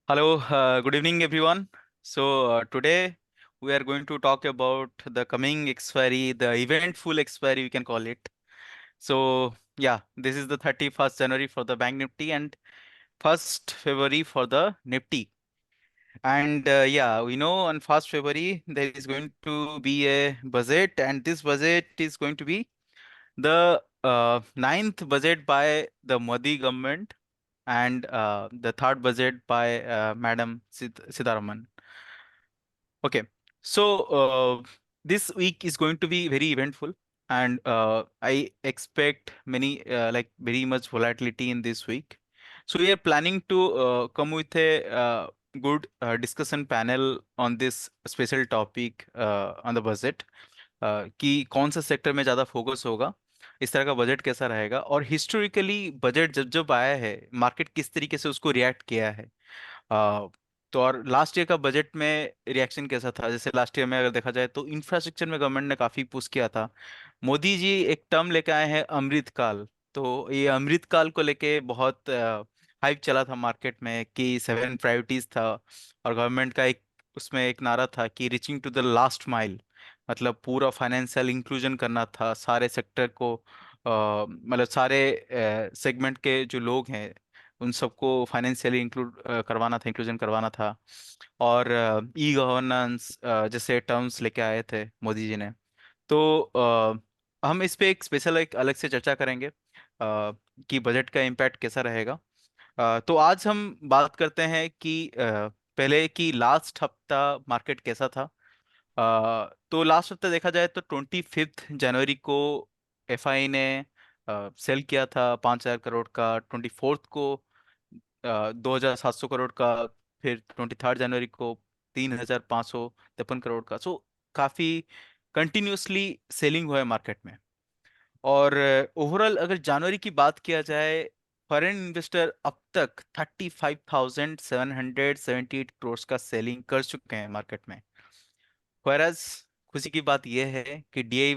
Hello, good evening, everyone. Today we are going to talk about the coming expiry, the eventful expiry, we can call it. This is the 31st January for the Bank Nifty and 1st February for the Nifty. We know on 1st February there is going to be a budget, and this budget is going to be the ninth budget by the Modi government and the third budget by Madam Sitaraman. Okay, so this week is going to be very eventful, and I expect many very much volatility in this week. So we are planning to come with a good discussion panel on this special topic on the budget. कि कौन सा sector में ज़्यादा focus होगा, इस तरह का budget कैसा रहेगा, और हिस्टोरिकली बजट जब जब आया है मार्केट किस तरीके से उसको रिएक्ट किया है। अ, तो और लास्ट ईयर का बजट में रिएक्शन कैसा था। जैसे लास्ट ईयर में अगर देखा जाए तो इंफ्रास्ट्रक्चर में गवर्नमेंट ने काफ़ी पुश किया था। मोदी जी एक टर्म लेके आए हैं अमृत काल। तो ये अमृत काल को लेके बहुत हाइप चला था मार्केट में कि 7 प्रायोरिटीज था, और गवर्नमेंट का एक उसमें एक नारा था कि reaching to the last mile. मतलब पूरा फाइनेंशियल इंक्लूजन करना था सारे सेक्टर को, मतलब सारे सेगमेंट के जो लोग हैं उन सबको फाइनेंशियली इंक्लूड करवाना था, इंक्लूजन करवाना था। और ई गवर्नेंस जैसे टर्म्स लेके आए थे मोदी जी ने। तो हम इस पे एक स्पेशल एक अलग से चर्चा करेंगे कि बजट का इम्पैक्ट कैसा रहेगा। तो आज हम बात करते हैं कि पहले की लास्ट हफ्ता मार्केट कैसा था। तो लास्ट हफ्ते देखा जाए तो 25 जनवरी को एफआई ने सेल किया था 5,000 करोड़ का, 24 को 2,700 करोड़ का, फिर 23 जनवरी को 3,553 करोड़ का। सो काफी कंटिन्यूअसली सेलिंग हुआ है मार्केट में। और ओवरऑल अगर जनवरी की बात किया जाए, फॉरेन इन्वेस्टर अब तक 35,778 करोड़ का सेलिंग कर चुके हैं मार्केट में। whereas खुशी की बात यह है कि डीआई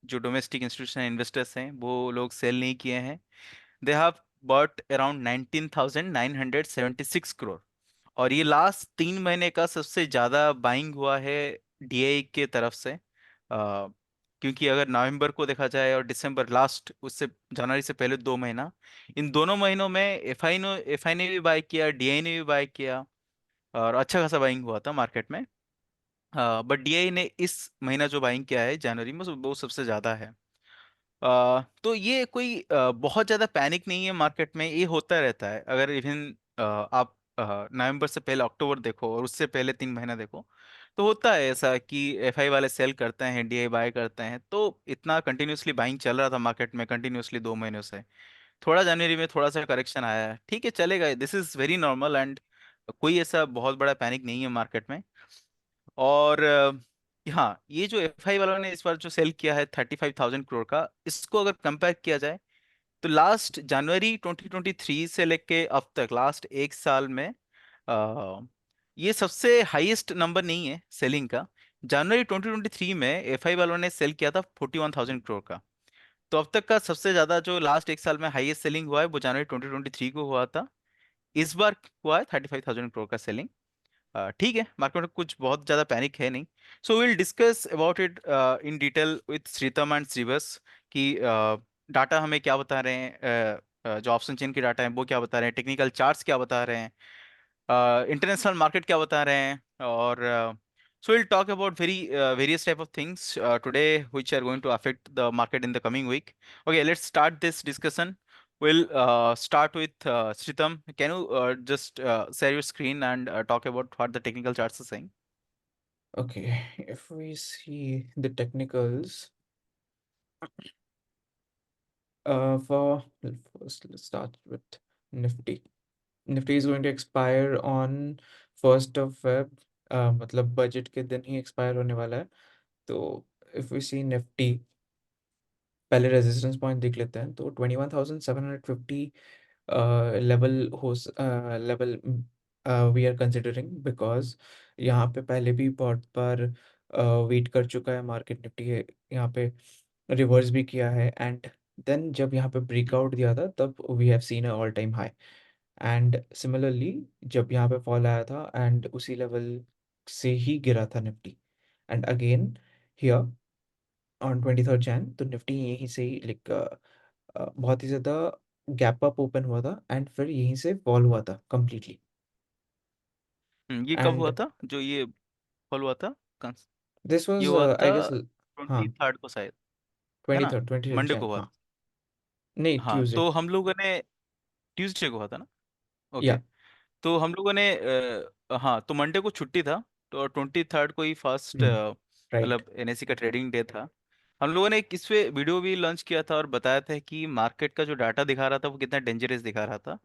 जो डोमेस्टिक इंस्टीट्यूशन इन्वेस्टर्स हैं वो लोग सेल नहीं किए हैं। They have bought around 19,976 crore. और ये लास्ट 3 महीने का सबसे ज्यादा बाइंग हुआ है डीआई के तरफ से। क्योंकि अगर नवंबर को देखा जाए और दिसंबर लास्ट उससे जनवरी से पहले 2 महीना, इन दोनों महीनों में एफआई ने भी बाय किया, डीआई ने भी बाय किया, और अच्छा खासा बाइंग हुआ था मार्केट में। बट डीआई ने इस महीना जो बाइंग किया है जनवरी में वो सबसे ज्यादा है। तो ये कोई बहुत ज्यादा पैनिक नहीं है मार्केट में, ये होता रहता है। अगर इवन आप नवंबर से पहले अक्टूबर देखो और उससे पहले 3 महीना देखो, तो होता है ऐसा कि एफआई वाले सेल करते हैं, डीआई बाय करते हैं। तो इतना कंटिन्यूअसली बाइंग चल रहा था मार्केट में कंटिन्यूअसली 2 महीनों से। थोड़ा जनवरी में थोड़ा सा करेक्शन आया है, ठीक है चलेगा, this is very normal. And कोई ऐसा बहुत बड़ा पैनिक नहीं है मार्केट में। और हाँ, ये जो एफआई वालों ने इस बार जो सेल किया है 35,000 करोड़ का, इसको अगर कंपेयर किया जाए तो लास्ट जनवरी 2023 से लेके अब तक लास्ट एक साल में अ, ये सबसे हाईएस्ट नंबर नहीं है सेलिंग का। जनवरी 2023 में एफआई वालों ने सेल किया था 41,000 करोड़ का। तो अब तक का सबसे ज्यादा जो लास्ट एक साल में हाईएस्ट सेलिंग हुआ है वो जनवरी 2023 को हुआ था। इस बार हुआ है 35,000 करोड़ का सेलिंग। ठीक है, मार्केट में कुछ बहुत ज्यादा पैनिक है नहीं। So will discuss about it in detail with Shritam and Shrivas कि डाटा हमें क्या बता रहे हैं, जो ऑप्शन चेन के डाटा हैं वो क्या बता रहे हैं, टेक्निकल चार्ट्स क्या बता रहे हैं, इंटरनेशनल मार्केट क्या बता रहे हैं। और so will talk about various type of things today which are going to affect the market in the coming week. Okay, let's start this discussion. We'll start with Shritam. Can you just share your screen and talk about what the technical charts are saying? Okay, if we see the technicals, first let's start with Nifty. Nifty is going to expire on 1st of Feb. मतलब budget के दिन ही expire होने वाला है। तो if we see Nifty, पहले resistance point देख लेते हैं। तो 21,750 level level we are considering, because यहाँ पे पहले भी बहुत बार वेट कर चुका है मार्केट। निफ्टी है यहाँ पे रिवर्स भी किया है, एंड देन जब यहाँ पे ब्रेकआउट दिया था तब we have seen a all time high. And similarly जब यहाँ पे फॉल आया था एंड उसी लेवल से ही गिरा था Nifty, and again here on 23rd Jan, तो निफ्टी यहीं से ही लाइक बहुत ही ज़्यादा गैप अप ओपन हुआ था एंड फिर यहीं से फॉल हुआ था कम्प्लीटली। ये कब हुआ एंड था जो ये फॉल हुआ था? कौन- दिस ये वाज हुआ आई था गेस, हाँ, 23rd को शायद, है ट्वेंटी ना? थर्ड ट्वेंटी थर्ड मंडे को जैन हुआ हाँ। था। नहीं, हाँ, ट्यूसडे। तो हम लोगों ने ट्यूसडे को हुआ था ना? ओके। या। तो हम लोगों ने हाँ, तो मंडे को छुट्टी था, तो 23rd को ही फर्स्ट राइट। मतलब एनएससी का ट्रेडिंग डे था। हम लोगों ने एक इस पे वीडियो भी लॉन्च किया था और बताया था कि मार्केट का जो डाटा दिखा रहा था वो कितना डेंजरस दिखा रहा था।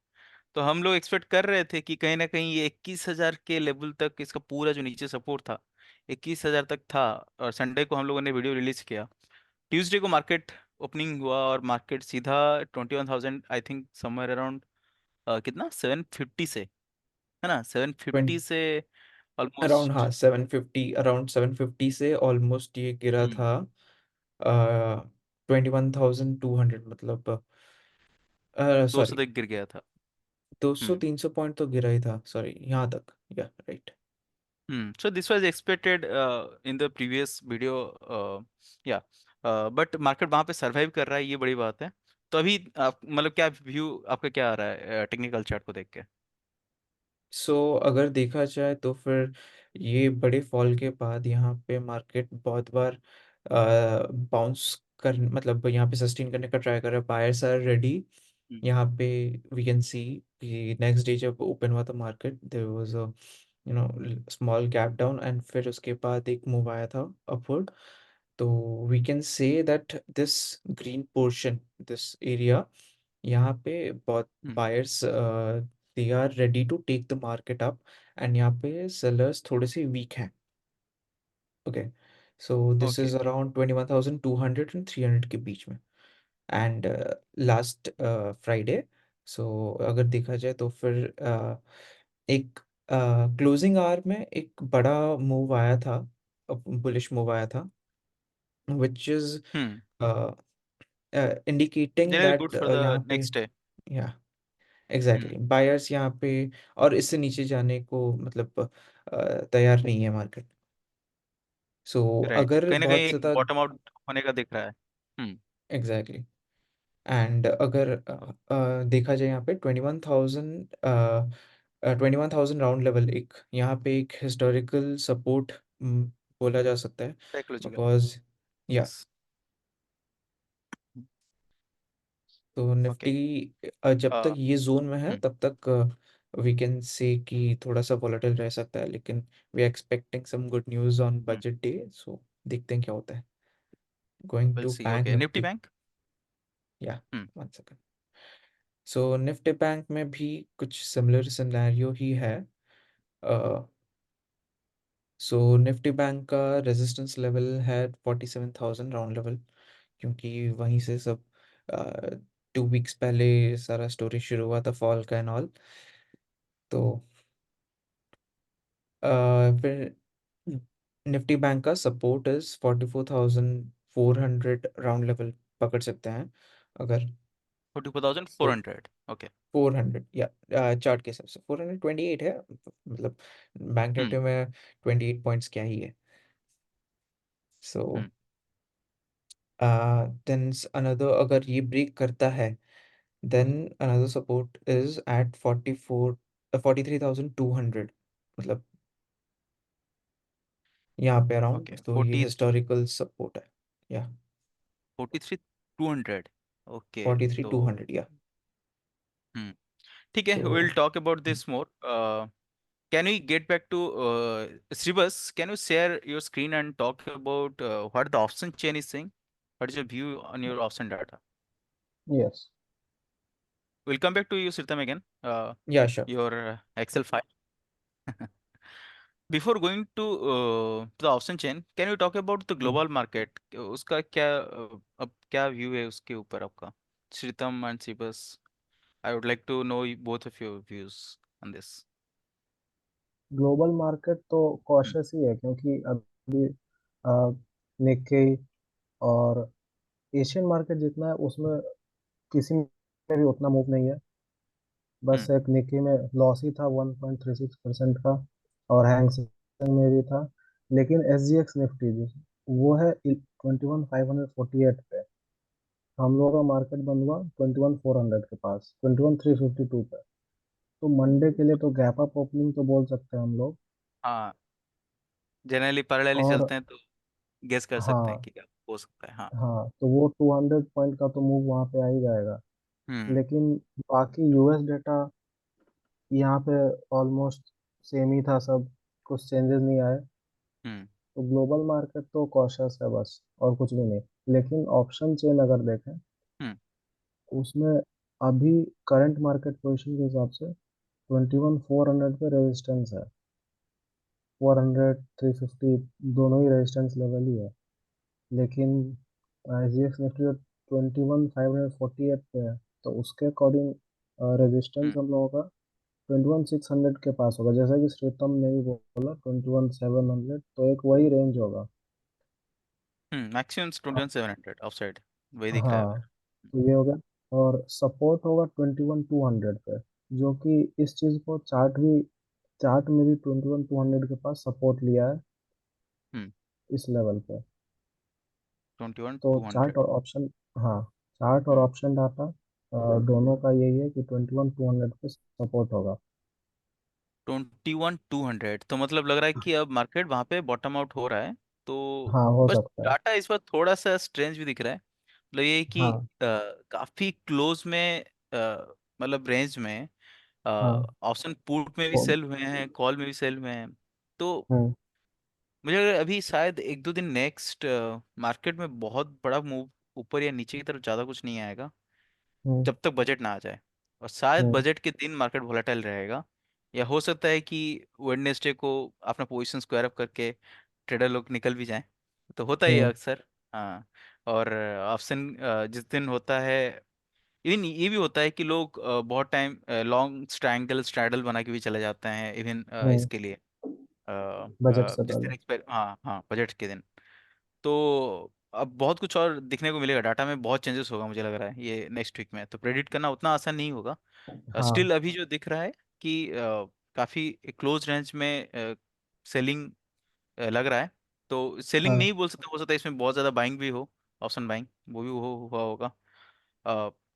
तो हम लोग एक्सपेक्ट कर रहे थे कि कहीं ना कहीं ये 21,000 के लेवल तक इसका पूरा जो नीचे सपोर्ट था 21,000 तक था। और संडे को हम लोगों ने वीडियो रिलीज किया। ट्यूसडे को मार्केट ओपनिंग हुआ और मार्केट सीधा 21,000 आई थिंक समवेयर अराउंड कितना 750 से, है ना, 750 से अराउंड, ऑलमोस्ट। हाँ, 750, अराउंड 750 से ऑलमोस्ट ये गिरा हम्म। था 21,200, मतलब 200 सॉरी, तक गिर गया था। 200 हम्म। 300 पॉइंट तो गिरा ही था, सॉरी, यहाँ तक। या, right. So this was expected in the previous video, या बट मार्केट वहां पे सरवाइव कर रहा है, ये बड़ी बात है। तो अभी आप मतलब क्या व्यू आपका क्या आ रहा है टेक्निकल चार्ट को देख के? सो अगर देखा जाए तो फिर ये बड़े फॉल के बाद यहाँ पे मार्केट बहुत बार बाउंस कर, मतलब यहाँ पे सस्टेन करने का ट्राई कर रहा है, बायर्स आर रेडी। हम्म। यहाँ पे वी कैन सी कि नेक्स्ट डे जब ओपन हुआ था market, there was a small gap down and फिर उसके बाद एक मूव आया था अपवर्ड। तो we can say that this green portion, this area, यहाँ पे बहुत hmm. Buyers they are ready to take the market up, and यहाँ पे सेलर्स थोड़े से वीक हैं। Okay, so this okay. Is around 21,200 and 300 के बीच में। एंड लास्ट फ्राइडे, सो अगर देखा जाए तो फिर एक क्लोजिंग आवर में एक बड़ा मूव आया था, बुलिश मूव आया था, which is hmm. Indicating generally good that for यहाँ द पे, नेक्स्ट डे। या, हम्म। एग्जैक्टली, बायर्स यहाँ पे और इससे नीचे जाने को मतलब तैयार नहीं है मार्केट। सो राइट, अगर कहीं ना कहीं बहुत एक ज़्यादा, बॉटम आउट होने का दिख रहा है। हम्म। एग्जैक्टली, एंड अगर देखा जाए यहाँ पे 21,000 राउंड लेवल, एक यहाँ पे एक हिस्टोरिकल सपोर्ट बोला जा सकता है, साइकोलॉजिकल। बिकॉज, या, यस। तो ओके। निफ्टी जब तक ये जोन में है तब तक वी कैन से कि थोड़ा सा वॉलेटाइल रह सकता है, लेकिन we are expecting some good news on budget day, so देखते हैं क्या होता है। Going will to see. Bank okay, Nifty Nifty, bank. Yeah, hmm. 1 second. So Nifty bank में भी कुछ सिमिलर सिनेरियो ही है। सो निफ्टी बैंक का रेजिस्टेंस लेवल है 47,000 राउंड लेवल, क्योंकि वहीं से सब 2 वीक्स पहले सारा स्टोरी शुरू हुआ था फॉल का एंड ऑल। तो फिर निफ्टी बैंक का सपोर्ट इज 44,400 राउंड लेवल पकड़ सकते हैं अगर। 44,400। ओके। 400, या, चार्ट के हिसाब से 428 है, मतलब बैंक हम्म। निफ्टी में 28 पॉइंट्स क्या ही है। सो हम्म। देन अनदर, अगर ये ब्रेक करता है, then another support is at 43,200, मतलब यहाँ पे ओके। अराउंड, तो ये 40, हिस्टोरिकल सपोर्ट है, या, 43,200। ओके। फोर्टी थ्री तो टू हंड्रेड या। हम्म, ठीक है, तो will talk about this more. can we get back to Sribas? Can you share your screen and talk about what the option chain is saying? What is your view on your option data? Yes. We'll come back to you, Sritam, again. या, sure. Your Excel file. Before going to the option chain, can you talk about the global market? उसका क्या अब क्या view है उसके ऊपर आपका, श्रीतम and Sribas? I would like to know both of your views on this. Global market तो Hmm. Cautious ही है क्योंकि अभी निक्केई और एशियन मार्केट जितना है उसमें किसी में भी उतना मूव नहीं है। बस हम्म। एक निकी में लॉस ही था 1.36% का, और हैंगसेंग में भी था। लेकिन एस जी एक्स निफ्टी जो वो है 21,548 पे। हम लोगों का मार्केट बंद हुआ 21,400 के पास, 21,352 पे। तो मंडे के लिए तो गैप अप ओपनिंग तो बोल सकते हैं हम लोग। हाँ, जनरली पैरेलली और चलते हैं तो गेस कर सकते हैं हाँ, कि क्या हो सकता है। हाँ। हाँ तो वो 200 पॉइंट का तो मूव वहाँ पे आ ही जाएगा। हम्म। लेकिन बाकी यूएस डेटा यहाँ पे ऑलमोस्ट सेम ही था सब, कुछ चेंजेस नहीं आए। हम्म। तो ग्लोबल मार्केट तो कॉशियस है बस, और कुछ भी नहीं। लेकिन ऑप्शन चेन अगर देखें, हम्म। तो उसमें अभी करंट मार्केट पोजीशन के हिसाब से 21,400 पे रेजिस्टेंस है। 400, 350 दोनों ही रेजिस्टेंस लेवल ही है। लेकिन एस जी एक्स निफ्टी 21,548 पे है, तो उसके अकॉर्डिंग रेजिस्टेंस हम्म। हम लोगों का 21,600 के पास होगा, जैसा कि श्रीतम ने भी बोला 21,700, तो एक वही रेंज होगा। मैक्सिमम 21,700 ऑफ साइड वही दिख रहा है हाँ, मेरा। तो ये हो गया। और सपोर्ट होगा 21,200 पे, जो कि इस चीज़ को चार्ट में भी 21,200 के पास सपोर्ट लिया है हम्म। इस लेवल पे। 21 तो 200। चार्ट और ऑप्शन, हाँ, चार्ट और हम्म। ऑप्शन डाटा दोनों का यही है कि 21,200 पे सपोर्ट होगा। 21,200 तो मतलब लग रहा है कि अब मार्केट वहां पे बॉटम आउट हो रहा है। तो हाँ, हो बस सकता है। डाटा इस बार थोड़ा सा स्ट्रेंज भी दिख रहा है। मतलब ये है कि हाँ, काफी क्लोज में, मतलब रेंज में हाँ। ऑप्शन पुट में भी तो सेल हुए हैं, कॉल में भी सेल हुए हैं। तो हम्म, मुझे लग रहा है अभी शायद एक दो दिन नेक्स्ट मार्केट में बहुत बड़ा मूव ऊपर या नीचे की तरफ ज्यादा कुछ नहीं आएगा, हम्म, जब तक बजट ना आ जाए। और शायद हम्म, बजट के दिन मार्केट वोलेटाइल रहेगा। या हो सकता है कि वेडनेसडे को अपना पोजीशन स्क्वायर अप करके ट्रेडर लोग निकल भी जाएं। तो होता ही है हम्म, अक्सर। हाँ। और ऑप्शन जिस दिन होता है, इवन ये भी होता है कि लोग बहुत टाइम लॉन्ग ट्रायंगल स्ट्रैडल बना के भी चले जाते हैं इवन हम्म। इसके लिए, बजट से जिस दिन पहले। एक्सपायर, हाँ हाँ, बजट के दिन। तो अब बहुत कुछ और दिखने को मिलेगा, डाटा में बहुत चेंजेस होगा मुझे लग रहा है ये नेक्स्ट वीक में। तो प्रेडिक्ट करना उतना आसान नहीं होगा। हाँ, स्टिल अभी जो दिख रहा है कि काफी क्लोज रेंज में सेलिंग लग रहा है। तो सेलिंग हाँ। नहीं बोल सकते, हो सकता है इसमें बहुत ज्यादा बाइंग भी हो, ऑप्शन बाइंग वो भी हुआ होगा।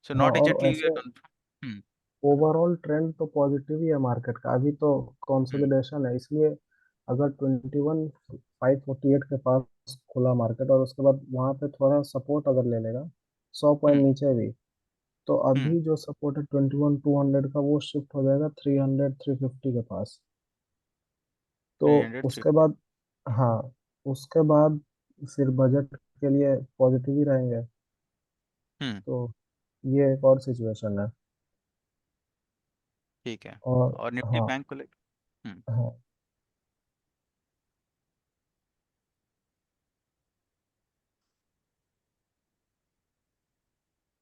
सो हाँ, नॉट और एग्जैक्टली वी आर ऐसे कंफर्म। हम्म। ओवरऑल ट्रेंड तो पॉजिटिव ही है मार्केट का। अभी तो हम्म। कंसोलिडेशन है, इसलिए अगर 21,548 के पास खुला मार्केट, और उसके बाद वहां पे थोड़ा सपोर्ट अगर ले लेगा 100 पॉइंट हम्म। नीचे भी, तो हम्म। अभी जो सपोर्ट है 21,200 का, वो शिफ्ट हो जाएगा 300, 350 के पास। तो 300 3। उसके बाद, हाँ, उसके बाद फिर बजट के लिए पॉजिटिव ही रहेंगे। हम्म। तो ये एक और सिचुएशन है। ठीक है। और और निफ्टी हाँ, बैंक को लेकर। हम्म। हाँ,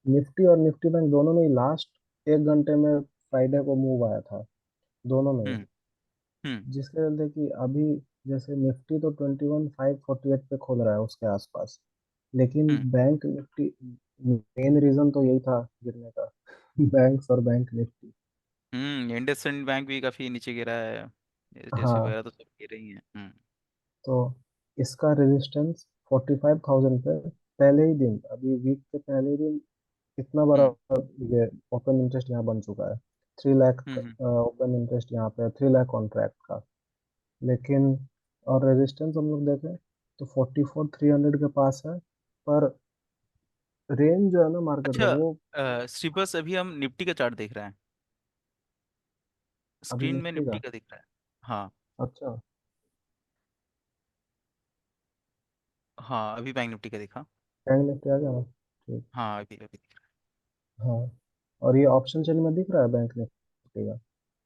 निफ्टी और निफ्टी बैंक दोनों में ही लास्ट 1 घंटे में फ्राइडे को मूव आया था, दोनों में ही। हम्म। हम्म। जिसके चलते कि अभी जैसे निफ्टी तो 21,548 पे खोल रहा है उसके आसपास, लेकिन हम्म। बैंक निफ्टी, मेन रीजन तो यही था गिरने का। बैंक्स और बैंक निफ्टी। इंडसइंड बैंक भी काफी नीचे गिरा है, एचडीएफसी हाँ, वगैरह तो सब गिर रही हैं। हम्म। तो इसका रेजिस्टेंस 45,000 पे, पहले ही दिन, अभी वीक के पहले ही दिन इतना बड़ा हम्म। ये ओपन इंटरेस्ट यहाँ बन चुका है। 3 लाख हम्म। ओपन इंटरेस्ट यहाँ पे, 3 लाख कॉन्ट्रैक्ट का। लेकिन और रेजिस्टेंस हम लोग देखें तो 44,300 के पास है। पर रेंज जो है ना मार्केट का, अच्छा, वो श्रीबस अभी हम निफ्टी का चार्ट देख रहे हैं, अभी स्क्रीन में निफ्टी निफ्टी का। का दिख रहा है। हाँ। अच्छा, हाँ, अभी बैंक निफ्टी का दिखा। बैंक निफ्टी आ गया ना, ठीक। हाँ, अभी अभी दिख रहा हाँ, और ये ऑप्शन चेन में दिख रहा है बैंक निफ्टी का। है।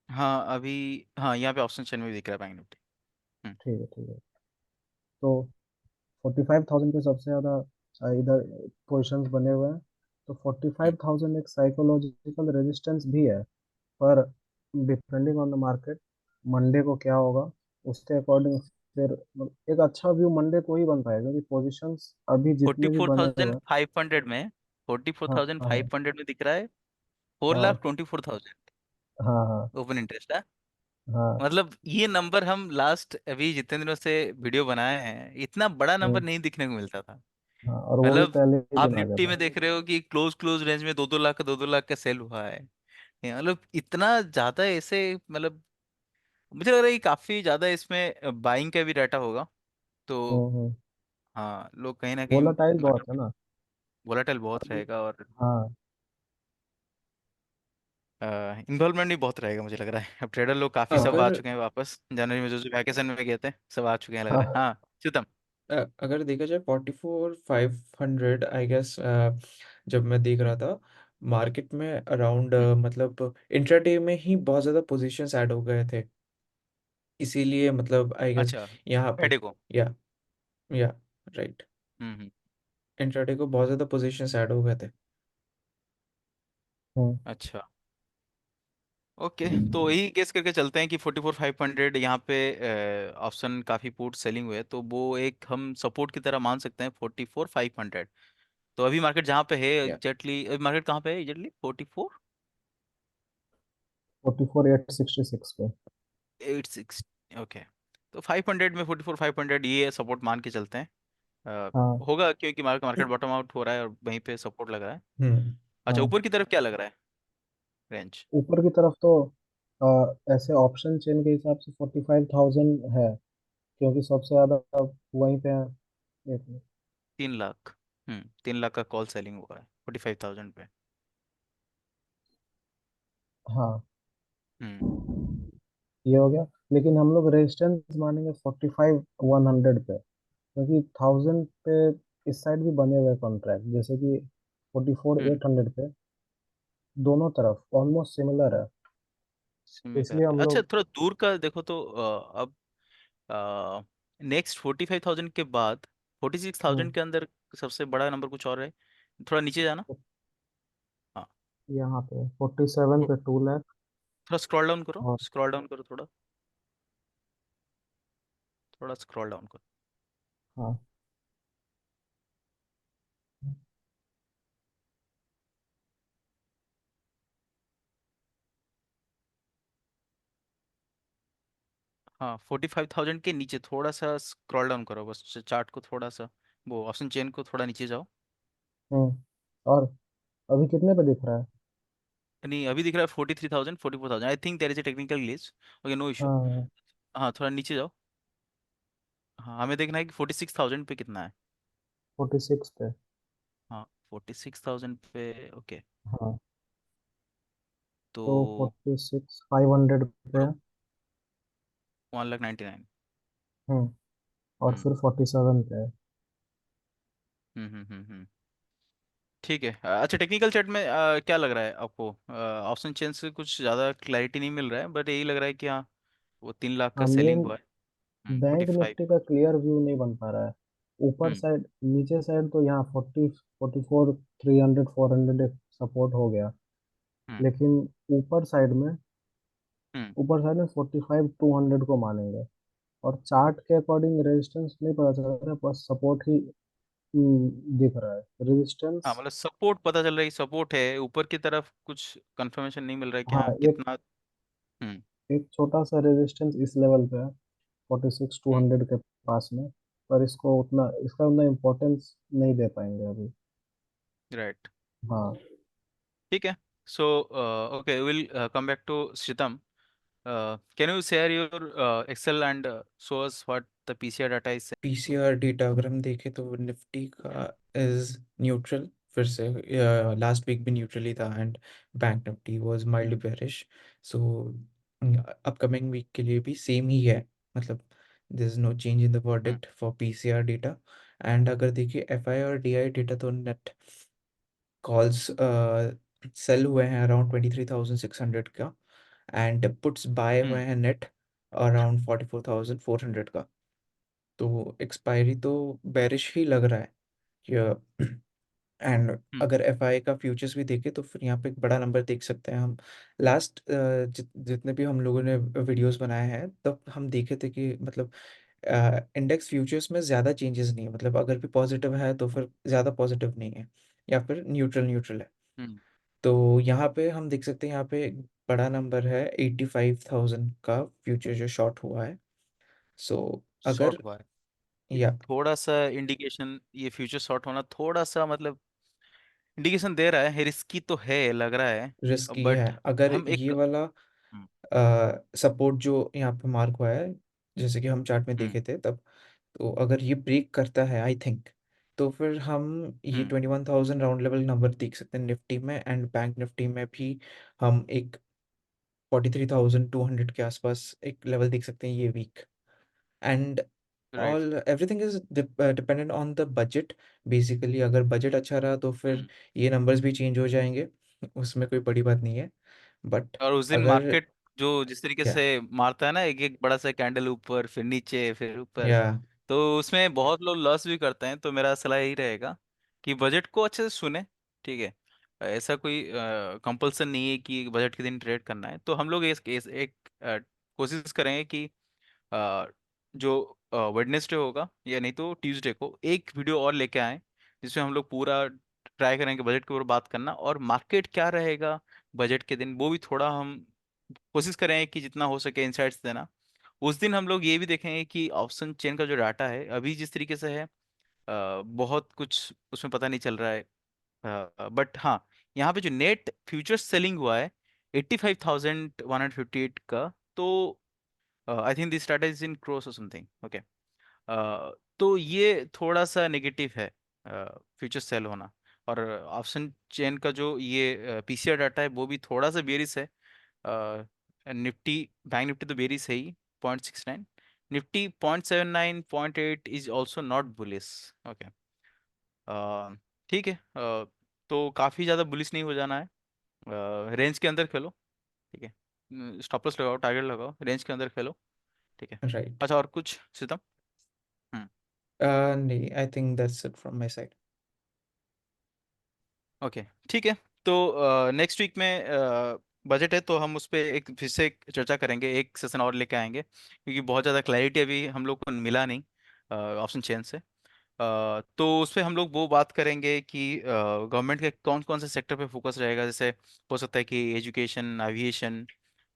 हाँ अभी, हाँ यहाँ पे ऑप्शन चेन में भी दिख रहा है बैंक निफ्टी। हम्म। ठीक है, ठीक है। तो 45,000 पे सबसे ज़्यादा इधर पोजिशंस बने हुए हैं। तो फोर्टी हम्म। फाइव थाउजेंड एक साइकोलॉजिकल रेजिस्टेंस भी है। पर depending on the market, Monday को क्या होगा उसके अकॉर्डिंग फिर एक अच्छा व्यू मंडे को ही बन पाएगा, क्योंकि पोजीशंस अभी फोर्टी जितने भी फोर बने थाउजेंड हुए हैं। फाइव हंड्रेड में, फोर्टी फोर हाँ, थाउजेंड हाँ, फाइव हंड्रेड में दिख रहा है, फोर हाँ, लाख 24,000 हाँ हाँ ओपन इंटरेस्ट है। हाँ। मतलब ये नंबर हम लास्ट अभी जितने दिनों से वीडियो बनाए हैं, इतना बड़ा नंबर हम्म, नहीं दिखने को मिलता था। हाँ, और वो भी मतलब पहले ही आप दिन आ निफ्टी जाता में है। देख रहे हो कि क्लोज क्लोज रेंज में 2-2 लाख का 2-2 लाख का सेल हुआ है। ये मतलब इतना ज्यादा ऐसे, मतलब मुझे लग रहा है कि काफी ज्यादा इसमें बाइंग का भी डाटा होगा। तो हम्म। हाँ, लोग कहीं ना कहीं वोलाटाइल बहुत मार्केट है में ना वोलेटाइल बहुत अभी। रहेगा, और हाँ इन्वॉल्वमेंट भी बहुत रहेगा मुझे लग रहा है। अब ट्रेडर लोग काफी सब आ अगर चुके हैं वापस, जनवरी में जो जो वैकेशन में गए थे सब आ चुके हैं लग रहा है। हाँ हाँ चितम। अगर देखा जाए 44,500 आई गेस, जब मैं देख रहा था मार्केट में अराउंड, हम्म, मतलब इंट्राडे में ही बहुत ज़्यादा पोजीशंस ऐड हो गए थे, इसीलिए मतलब आई गेस अच्छा, यहाँ पे, फ्राइडे को। या या राइट, हम्म। इंट्राडे को बहुत ज़्यादा पोजीशंस ऐड हो गए थे। हम्म अच्छा, ओके, तो वही गेस करके चलते हैं कि 44,500 यहाँ पे ऑप्शन काफी पुट सेलिंग हुए, तो वो एक हम सपोर्ट की तरह मान सकते हैं 44,500। तो अभी मार्केट जहाँ पे है या एग्जैक्टली, अभी मार्केट कहाँ पे है एग्जैक्टली? 44,866 पे। 44,860। ओके, तो 500 में 44,500 ये सपोर्ट मान के चलते हैं। हाँ होगा, क्योंकि मार्केट बॉटम आउट हो रहा है और वहीं पे सपोर्ट लग रहा है। अच्छा, हाँ। ऊपर की तरफ क्या लग रहा है रेंज? ऊपर की तरफ तो ऐसे ऑप्शन चेन के हिसाब से 45,000 है, क्योंकि सबसे ज्यादा वहीं पे है। एक मिनट। 3 लाख। 3 लाख का कॉल सेलिंग हुआ है 45,000 पे। हाँ हम्म ये हो गया। लेकिन हम लोग रेजिस्टेंस मानेंगे 45,100 पे, क्योंकि 1000 पे इस साइड भी बने हुए कॉन्ट्रैक्ट, जैसे कि फोर्टी फोर हम्म एट हंड्रेड पे दोनों तरफ ऑलमोस्ट सिमिलर है। सिमिलर इसलिए है। हम अच्छा, लोग थोड़ा दूर का देखो तो अब नेक्स्ट 45,000 के बाद 46,000 हम्म, के अंदर सबसे बड़ा नंबर कुछ और है? थोड़ा नीचे जाना। हाँ, यहाँ पे 47 थो- पे 2 लाख। थोड़ा स्क्रॉल डाउन करो, और स्क्रॉल डाउन करो थोड़ा, थोड़ा स्क्रॉल डाउन करो। हाँ हाँ, 45,000 के नीचे थोड़ा सा स्क्रॉल डाउन करो, बस चार्ट को थोड़ा सा, वो ऑप्शन चेन को थोड़ा नीचे जाओ। हम्म। और अभी कितने पे दिख रहा है? नहीं, अभी दिख रहा है 43,000, 44,000। I think there is a technical glitch. Okay, no issue. हाँ हाँ, थोड़ा नीचे जाओ। हाँ, हमें देखना है कि 46,000 पे कितना है। 46 पे। हाँ, 46,000 पे। ओके, हाँ तो तो 46,500 पे है। 1,99,000। हम्म। और हम्म फिर 47 पे है। हम्म। ठीक है। अच्छा, टेक्निकल चार्ट में क्या लग रहा है आपको? ऑप्शन चेन से कुछ ज़्यादा क्लैरिटी नहीं मिल रहा है, बट यही लग रहा है कि हाँ, वो 3 लाख का हाँ सेलिंग मेन हुआ है। बैंक 45। निफ्टी का क्लियर व्यू नहीं बन पा रहा है। ऊपर हम्म साइड नीचे साइड तो यहाँ 44,300 400 एक सपोर्ट हो गया। हम्म लेकिन ऊपर साइड में हम्म। ऊपर साइड में 45,200 को मानेंगे। और चार्ट के अकॉर्डिंग रेजिस्टेंस नहीं पता चल रहा है, बस सपोर्ट ही दिख रहा है हाँ, रेजिस्टेंस। मतलब सपोर्ट पता चल रहा है कि सपोर्ट है, ऊपर की तरफ कुछ कंफर्मेशन नहीं मिल रहा है कि हाँ हाँ एक कितना। हम्म एक छोटा सा रेजिस्टेंस इस लेवल पे है, forty six two hmm. Hundred के पास में। पर इसका उतना इम्पोर्टेंस नहीं दे पाएंगे अभी। राइट। हाँ ठीक है। So okay, will come back to Shritam. Can you share your Excel and show us what the PCR data is? PCR data अगर हम देखें तो निफ्टी का इज न्यूट्रल, फिर से लास्ट वीक भी न्यूट्रल ही था, and bank Nifty was mildly bearish. So upcoming week के लिए भी सेम ही है, मतलब there is no change in the verdict for PCR data. And अगर देखिए एफआई और डीआई डेटा, तो नेट कॉल्स सेल हुए हैं अराउंड 23,600 का, एंड पुट्स बाय हुए हैं नेट अराउंड 44,400 का। तो एक्सपायरी तो बेरिश ही लग रहा है। एंड अगर एफआई का फ्यूचर्स भी देखें तो फिर यहाँ पे एक बड़ा नंबर देख सकते हैं हम। लास्ट जितने भी हम लोगों ने वीडियोस बनाए हैं तब हम देखे थे कि मतलब इंडेक्स फ्यूचर्स में ज़्यादा चेंजेस नहीं है, मतलब अगर भी पॉजिटिव है तो फिर ज़्यादा पॉजिटिव नहीं है, या फिर न्यूट्रल न्यूट्रल है। तो यहाँ पे हम देख सकते हैं, यहाँ पे बड़ा नंबर है 85,000 का फ्यूचर जो शॉर्ट हुआ है। सो अगर शॉर्ट हुआ है, ये या थोड़ा सा इंडिकेशन, ये फ्यूचर शॉर्ट होना थोड़ा सा मतलब इंडिकेशन दे रहा है, रिस्की तो है लग रहा है। रिस्की है। बट अगर हम ये एक वाला हम्म सपोर्ट जो यहाँ पे मार्क हुआ है, जैसे कि हम चार्ट में हम्म देखे थे तब, तो अगर ये ब्रेक करता है आई थिंक, तो फिर हम ये हम्म 21,000 राउंड लेवल नंबर देख सकते हैं निफ्टी में, एंड बैंक निफ्टी में भी हम एक 43,200 के आसपास एक लेवल देख सकते हैं ये week. And right. All everything is dependent on the budget. Basically अगर बजट अच्छा रहा तो फिर ये नंबर्स भी चेंज हो जाएंगे, उसमें कोई बड़ी बात नहीं है। बट और उस दिन अगर मार्केट जो जिस तरीके क्या, से मारता है ना, एक एक बड़ा सा कैंडल ऊपर फिर नीचे फिर ऊपर, या तो उसमें बहुत लोग लॉस भी करते हैं। तो मेरा सलाह यही रहेगा कि बजट को अच्छे से सुने, ठीक है। ऐसा कोई कंपल्सन नहीं है कि बजट के दिन ट्रेड करना है। तो हम लोग एक कोशिश करेंगे कि अ, जो वेडनेसडे होगा या नहीं तो ट्यूसडे को एक वीडियो और लेके आए, जिसमें हम लोग पूरा ट्राई करेंगे बजट के ऊपर बात करना, और मार्केट क्या रहेगा बजट के दिन वो भी थोड़ा हम कोशिश करेंगे कि जितना हो सके इंसाइट्स देना। उस दिन हम लोग ये भी देखेंगे कि ऑप्शन चेन का जो डाटा है अभी जिस तरीके से है, बहुत कुछ उसमें पता नहीं चल रहा है। बट हाँ, यहाँ पे जो नेट फ्यूचर सेलिंग हुआ है 85,158 का, तो I think this data is in cross और समथिंग, ओके। तो ये थोड़ा सा नेगेटिव है फ्यूचर सेल होना। और ऑप्शन चेन का जो ये पीसीआर डाटा है वो भी थोड़ा सा बेरिस है। निफ्टी, बैंक निफ्टी तो बेरिस है ही 0.69, Nifty 0.79, 0.8 is also not bullish, okay. ठीक है। तो काफ़ी ज़्यादा बुलिस नहीं हो जाना है, रेंज के अंदर खेलो, ठीक है। स्टॉप लॉस लगाओ, टारगेट लगाओ, रेंज के अंदर खेलो, ठीक है। राइट। अच्छा, और कुछ सीतम? हम्म नहीं, I think that's it from my side. Okay, ठीक है। तो नेक्स्ट वीक में बजट है तो हम उस पर एक फिर से एक चर्चा करेंगे, एक सेशन और लेके आएंगे, क्योंकि बहुत ज़्यादा क्लैरिटी अभी हम लोग को मिला नहीं ऑप्शन चेन से। तो उस पर हम लोग वो बात करेंगे कि गवर्नमेंट के कौन कौन से सेक्टर पे फोकस रहेगा। जैसे हो सकता है कि एजुकेशन, एविएशन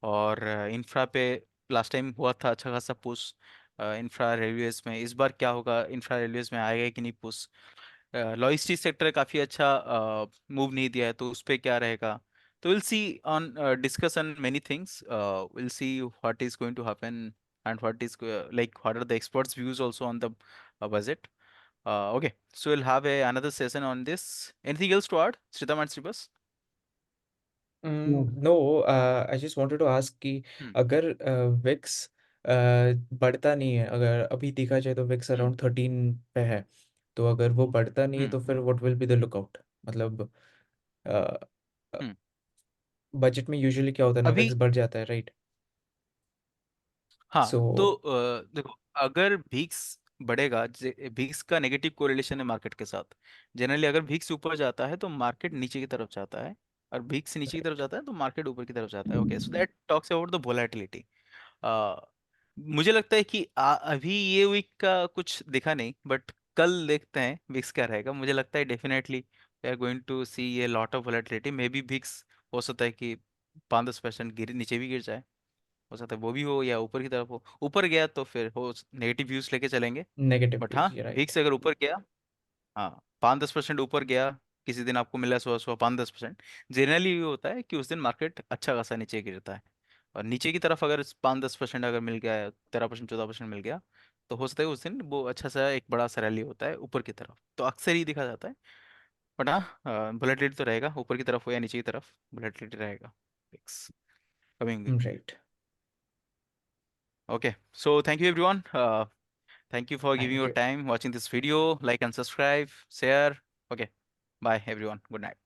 और इंफ्रा पे लास्ट टाइम हुआ था अच्छा खासा पुश। इंफ्रा रेलवेज में इस बार क्या होगा, इंफ्रा रेलवेज में आएगा कि नहीं पुश। लॉजिस्टिक सेक्टर काफ़ी अच्छा मूव नहीं दिया है, तो उस पर क्या रहेगा। तो will see on discuss many things, will see what is going to happen and what is like what are the experts views also on the budget. Okay, so we'll have another session on this. Anything else to add, Sritam and Sribas? No. No, I just wanted to ask कि Hmm. अगर VIX बढ़ता नहीं है, अगर अभी देखा जाए तो विक्स Hmm. अराउंड 13 पे है, तो अगर वो बढ़ता नहीं है Hmm. तो फिर what will be the lookout? मतलब Hmm. बजट में यूजुअली क्या होता है ना, अभी विक्स बढ़ जाता है, राइट? हाँ, सो तो देखो, अगर VIX बढ़ेगा, VIX का नेगेटिव कोरिलेशन है मार्केट के साथ। जनरली अगर VIX ऊपर जाता है तो मार्केट नीचे की तरफ जाता है, और VIX नीचे की तरफ जाता है तो मार्केट ऊपर की तरफ जाता है। Okay, so that talks about the volatility. मुझे लगता है कि अभी ये वीक का कुछ दिखा नहीं, बट कल देखते हैं VIX क्या रहेगा। मुझे लगता है definitely we are going to see a lot of volatility. Maybe VIX हो सकता है कि 5-10% गिर नीचे भी गिर जाए, हो सकता है वो भी हो, या ऊपर की तरफ हो। ऊपर गया तो फिर हो नेगेटिव व्यूज लेके चलेंगे। नेगेटिव बट हाँ, व्यूज, राइट। VIX अगर ऊपर गया, हाँ 5-10% ऊपर गया, किसी दिन आपको मिला सुबह सुबह 5-10%, जनरली ये होता है कि उस दिन मार्केट अच्छा खासा नीचे गिरता है। और नीचे की तरफ अगर 5-10% अगर मिल गया, 13%, 14% मिल गया, तो हो सकता है उस दिन वो अच्छा सा एक बड़ा सा रैली होता है ऊपर की तरफ, तो अक्सर ही दिखा जाता है। बट हाँ, वोलेटिलिटी तो रहेगा, ऊपर की तरफ हो या नीचे की तरफ वोलेटिलिटी रहेगा fix coming week. Right. Okay, so thank you everyone, thank you for giving thank your you. time watching this video. Like and subscribe, share. Okay, bye everyone, good night.